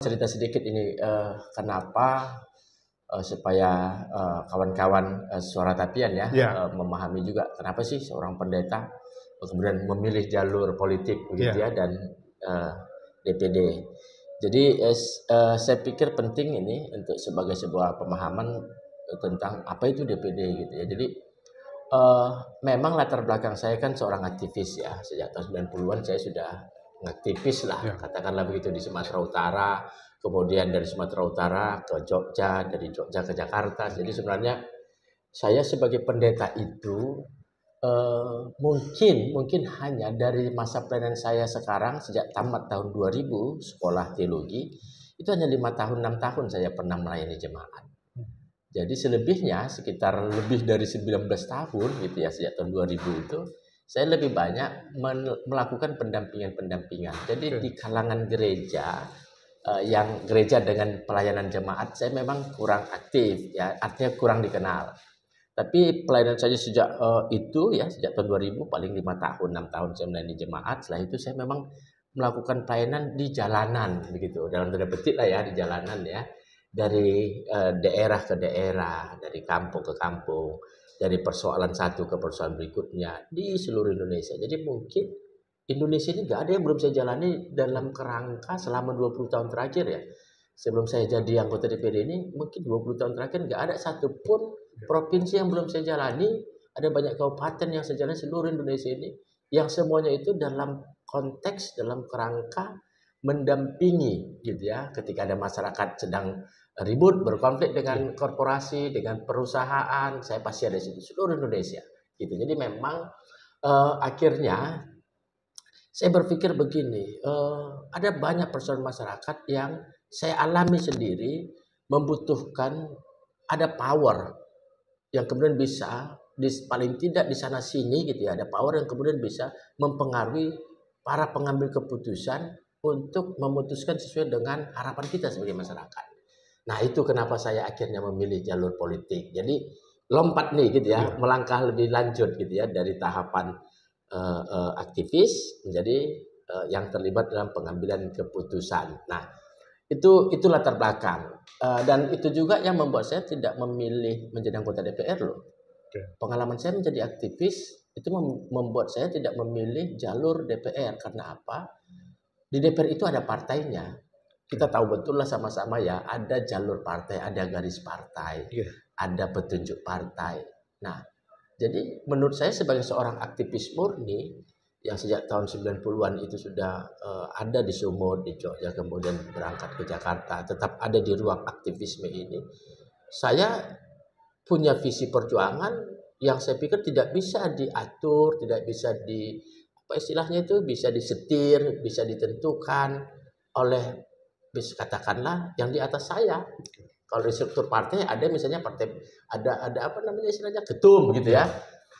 cerita sedikit ini kenapa supaya kawan-kawan Suara Tapian ya memahami juga kenapa sih seorang pendeta kemudian memilih jalur politik begitu ya dan DPD. Jadi saya pikir penting ini untuk sebagai sebuah pemahaman tentang apa itu DPD gitu ya. Jadi memang latar belakang saya kan seorang aktivis ya. Sejak tahun 90-an saya sudah aktivis lah, katakanlah begitu di Sumatera Utara. Kemudian dari Sumatera Utara ke Jogja, dari Jogja ke Jakarta. Jadi sebenarnya saya sebagai pendeta itu mungkin hanya dari masa pelayanan saya sekarang sejak tamat tahun 2000 sekolah teologi itu hanya 5 tahun 6 tahun saya pernah melayani jemaat. Jadi selebihnya sekitar lebih dari 19 tahun gitu ya sejak tahun 2000 itu saya lebih banyak melakukan pendampingan. Jadi di kalangan gereja yang gereja dengan pelayanan jemaat saya memang kurang aktif ya, artinya kurang dikenal. Tapi pelayanan saya sejak itu ya sejak tahun 2000 paling 5 tahun 6 tahun saya melayani jemaat. Setelah itu saya memang melakukan pelayanan di jalanan begitu, dalam tanda petik lah ya, di jalanan ya, dari daerah ke daerah, dari kampung ke kampung, dari persoalan satu ke persoalan berikutnya di seluruh Indonesia. Jadi mungkin Indonesia ini nggak ada yang belum saya jalani dalam kerangka selama 20 tahun terakhir ya. Sebelum saya jadi anggota DPD ini mungkin 20 tahun terakhir nggak ada satupun provinsi yang belum saya jalani. Ada banyak kabupaten yang saya jalani seluruh Indonesia ini, yang semuanya itu dalam konteks, dalam kerangka mendampingi gitu ya. Ketika ada masyarakat sedang ribut, berkonflik dengan korporasi, dengan perusahaan, saya pasti ada di situ seluruh Indonesia gitu. Jadi memang akhirnya saya berpikir begini, ada banyak persoalan masyarakat yang saya alami sendiri membutuhkan ada power yang kemudian bisa paling tidak di sana sini gitu ya, ada power yang kemudian bisa mempengaruhi para pengambil keputusan untuk memutuskan sesuai dengan harapan kita sebagai masyarakat. Nah itu kenapa saya akhirnya memilih jalur politik. Jadi lompat nih gitu ya, melangkah lebih lanjut gitu ya dari tahapan aktivis menjadi yang terlibat dalam pengambilan keputusan. Nah itu latar belakang dan itu juga yang membuat saya tidak memilih menjadi anggota DPR loh. Pengalaman saya menjadi aktivis itu membuat saya tidak memilih jalur DPR. Karena apa? Di DPR itu ada partainya. Kita tahu betul lah sama-sama ya, ada jalur partai, ada garis partai, ada petunjuk partai. Nah, jadi menurut saya sebagai seorang aktivis murni yang sejak tahun 90-an itu sudah ada di Sumut, di Jogja, kemudian berangkat ke Jakarta, tetap ada di ruang aktivisme ini. Saya punya visi perjuangan yang saya pikir tidak bisa diatur, tidak bisa apa istilahnya itu, bisa disetir, bisa ditentukan oleh katakanlah yang di atas saya. Kalau di struktur partai ada misalnya partai ada apa namanya istilahnya ketum gitu ya.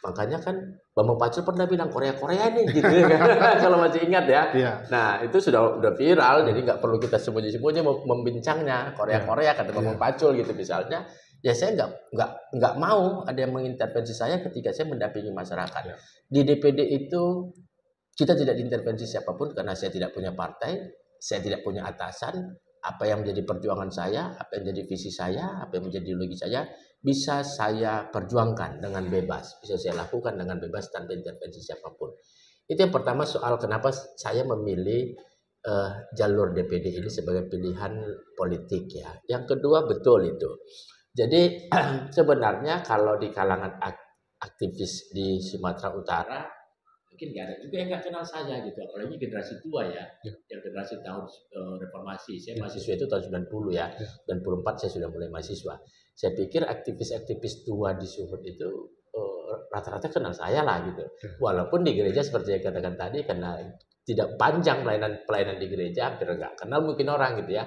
Makanya kan Bambang Pacul pernah bilang Korea nih gitu ya kan. Kalau masih ingat ya. Nah, itu sudah viral jadi nggak perlu kita sembunyi-sembunyi membincangnya Korea kata Bambang Pacul gitu misalnya. Ya saya nggak mau ada yang mengintervensi saya ketika saya mendampingi masyarakat. Di DPD itu kita tidak diintervensi siapapun karena saya tidak punya partai, saya tidak punya atasan. Apa yang menjadi perjuangan saya, apa yang menjadi visi saya, apa yang menjadi ideologi saya, bisa saya perjuangkan dengan bebas, bisa saya lakukan dengan bebas tanpa intervensi siapapun. Itu yang pertama soal kenapa saya memilih jalur DPD ini sebagai pilihan politik ya. Yang kedua betul itu. Jadi sebenarnya kalau di kalangan aktivis di Sumatera Utara mungkin nggak ada juga yang nggak kenal saya gitu, apalagi generasi tua ya, yang generasi tahun reformasi. Saya mahasiswa itu tahun 90 ya, 94 saya sudah mulai mahasiswa. Saya pikir aktivis-aktivis tua di Sumut itu rata-rata kenal saya lah gitu. Walaupun di gereja seperti yang katakan tadi, karena tidak panjang pelayanan di gereja, hampir nggak kenal mungkin orang gitu ya.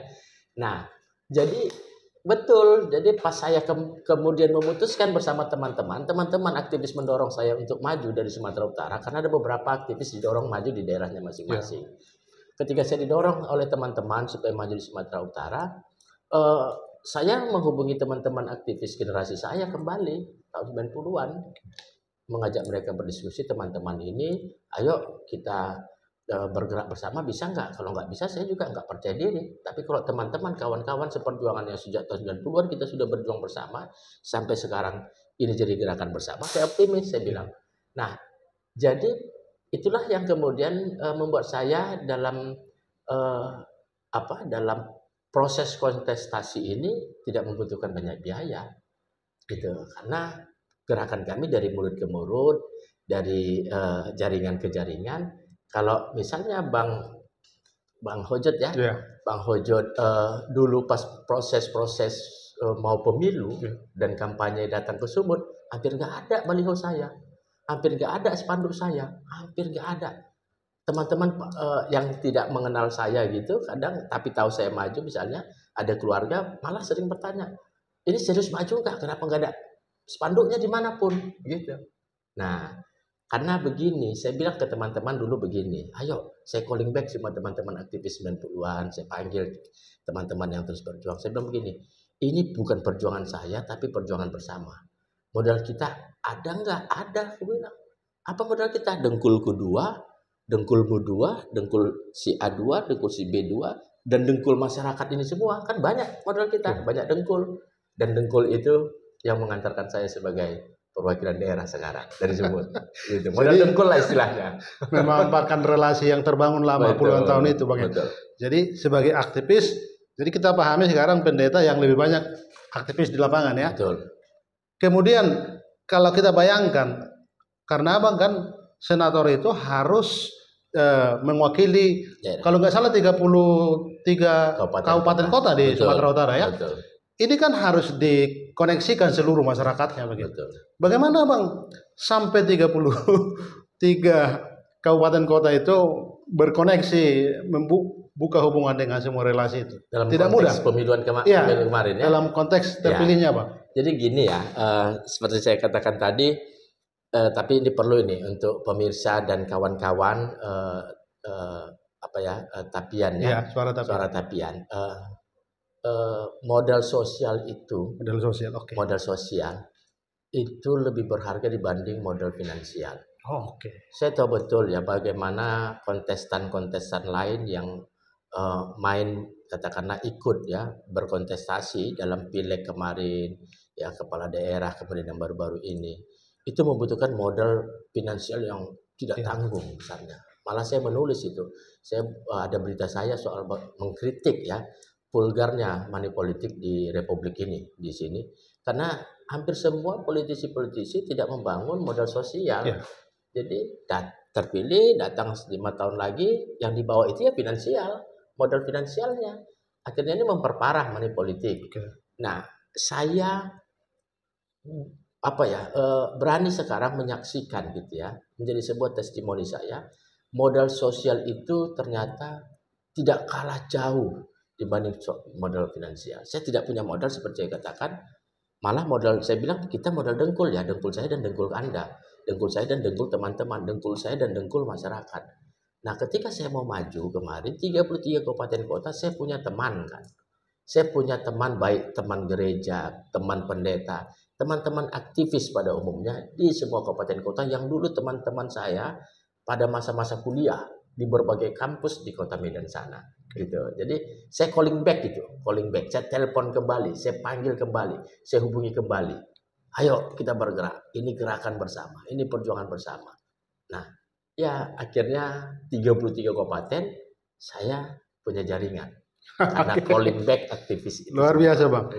Nah, jadi betul, jadi pas saya kemudian memutuskan bersama teman-teman aktivis mendorong saya untuk maju dari Sumatera Utara karena ada beberapa aktivis didorong maju di daerahnya masing-masing. Ketika saya didorong oleh teman-teman supaya maju di Sumatera Utara, saya menghubungi teman-teman aktivis generasi saya kembali tahun 90-an, mengajak mereka berdiskusi, teman-teman ini, ayo kita bergerak bersama bisa nggak? Kalau nggak bisa saya juga nggak percaya diri. Tapi kalau teman-teman, kawan-kawan seperjuangan yang sejak tahun 90-an kita sudah berjuang bersama sampai sekarang ini jadi gerakan bersama, saya optimis, saya bilang. Nah, jadi itulah yang kemudian membuat saya dalam dalam proses kontestasi ini tidak membutuhkan banyak biaya, gitu. Karena gerakan kami dari mulut ke mulut, dari jaringan ke jaringan. Kalau misalnya Bang Hojot ya, Bang Hojot dulu pas proses-proses mau pemilu dan kampanye datang ke Sumut, hampir nggak ada baliho saya, hampir nggak ada spanduk saya, hampir nggak ada. Teman-teman yang tidak mengenal saya gitu, kadang tapi tahu saya maju misalnya, ada keluarga malah sering bertanya, ini serius maju nggak? Kenapa nggak ada spanduknya dimanapun gitu. Nah, karena begini, saya bilang ke teman-teman dulu begini, ayo saya calling back semua teman-teman aktivis 90-an, saya panggil teman-teman yang terus berjuang. Saya bilang begini, ini bukan perjuangan saya, tapi perjuangan bersama. Modal kita ada nggak? Ada, saya bilang. Apa modal kita? Dengkulku 2, dengkulmu 2, dengkul si A2, dengkul si B2, dan dengkul masyarakat ini semua. Kan banyak modal kita, banyak dengkul. Dan dengkul itu yang mengantarkan saya sebagai perwakilan daerah sekarang dari Sumut. Gitu. Modal dengkul lah istilahnya. Memanfaatkan relasi yang terbangun lama puluhan tahun itu, Bang. Jadi sebagai aktivis, jadi kita pahami sekarang pendeta yang lebih banyak aktivis di lapangan ya. Betul. Kemudian kalau kita bayangkan, karena Abang kan senator itu harus mewakili kalau nggak salah 33 kabupaten kota di Sumatera Utara ya. Betul. Ini kan harus dikoneksikan seluruh masyarakatnya begitu. Bagaimana Bang sampai 33 kabupaten kota itu berkoneksi, membuka hubungan dengan semua relasi itu? Dalam tidak mudah. Pemiluan kemarin ya. Dalam konteks terpilihnya Bang. Jadi gini ya, seperti saya katakan tadi, tapi ini perlu ini untuk pemirsa dan kawan-kawan Tapian ya. Suara Tapian. Modal sosial itu, modal sosial itu lebih berharga dibanding modal finansial. Saya tahu betul ya bagaimana kontestan-kontestan lain yang main katakanlah ikut ya berkontestasi dalam pileg kemarin ya, kepala daerah kemudian yang baru-baru ini itu membutuhkan modal finansial yang tidak tanggung misalnya. Malah saya menulis itu, saya ada berita saya soal mengkritik ya vulgarnya money politik di Republik ini di sini, karena hampir semua politisi-politisi tidak membangun modal sosial. Jadi terpilih datang 5 tahun lagi yang dibawa itu ya finansial, modal finansialnya. Akhirnya ini memperparah money politik. Nah, saya berani sekarang menyaksikan gitu ya, menjadi sebuah testimoni saya, modal sosial itu ternyata tidak kalah jauh dibanding modal finansial. Saya tidak punya modal seperti saya katakan, malah modal saya bilang kita modal dengkul ya, dengkul saya dan dengkul Anda, dengkul saya dan dengkul teman-teman, dengkul saya dan dengkul masyarakat. Nah, ketika saya mau maju kemarin 33 kabupaten kota, saya punya teman kan. Saya punya teman, baik teman gereja, teman pendeta, teman-teman aktivis pada umumnya di semua kabupaten kota yang dulu teman-teman saya pada masa-masa kuliah di berbagai kampus di Kota Medan sana. Gitu. Jadi saya calling back, saya telepon kembali, saya panggil kembali, saya hubungi kembali. Ayo kita bergerak, ini gerakan bersama, ini perjuangan bersama. Nah, ya akhirnya 33 kabupaten saya punya jaringan karena calling back aktivis itu. Luar biasa Bang.